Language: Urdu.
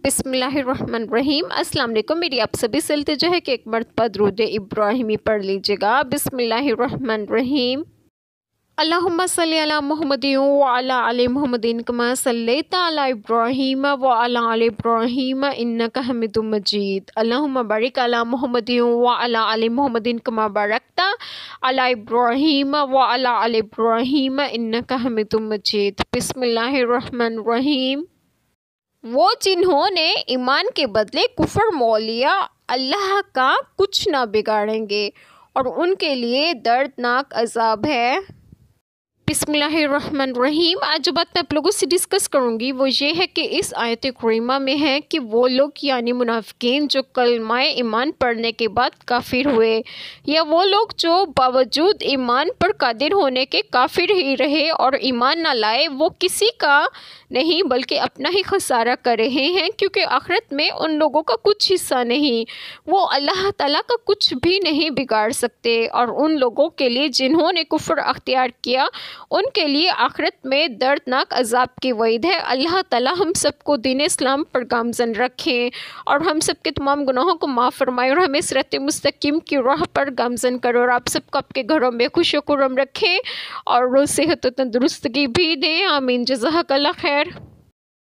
بسم اللہ الرحمن الرحیم۔ السلام علیکم، میری آپ سبھی سے التجا ہے کہ ایک مرتبہ درود ابراہیمی پڑھ لیجیے گا۔ بسم اللہ الرحمن الرحیم۔ اللہم صلی علی محمد وعلی آل محمد کما صلیت علی ابراہیم وعلی آل ابراہیم انک حمید مجید۔ اللہم بارک علی محمد وعلی آل محمد کما بارکت علی ابراہیم وعلی آل ابراہیم انک حمید مجید۔ بسم اللہ الرحمن الرحیم۔ وہ جنہوں نے ایمان کے بدلے کفر مول لیا اللہ کا کچھ نہ بگاڑیں گے اور ان کے لیے دردناک عذاب ہے۔ بسم اللہ الرحمن الرحیم۔ آج جو بات میں آپ لوگوں سے ڈسکس کروں گی وہ یہ ہے کہ اس آیت کریمہ میں ہے کہ وہ لوگ یعنی منافقین جو کلمہ ایمان پڑھنے کے بعد کافر ہوئے، یا وہ لوگ جو باوجود ایمان پر قادر ہونے کے کافر ہی رہے اور ایمان نہ لائے، وہ کسی کا نہیں بلکہ اپنا ہی خسارہ کر رہے ہیں، کیونکہ آخرت میں ان لوگوں کا کچھ حصہ نہیں، وہ اللہ تعالیٰ کا کچھ بھی نہیں بگاڑ سکتے۔ اور ان لوگوں کے لیے جنہوں نے کفر اختیار کیا ان کے لیے آخرت میں دردناک عذاب کی وعید ہے۔ اللہ تعالیٰ ہم سب کو دین اسلام پر گامزن رکھیں اور ہم سب کے تمام گناہوں کو معاف فرمائے اور ہمیں صراط مستقیم کی راہ پر گامزن کرے، اور آپ سب کو آپ کے گھروں میں خوش و خرم رکھیں اور صحت و تندرستگی بھی دیں۔ آمین۔ جزاک اللہ خیر۔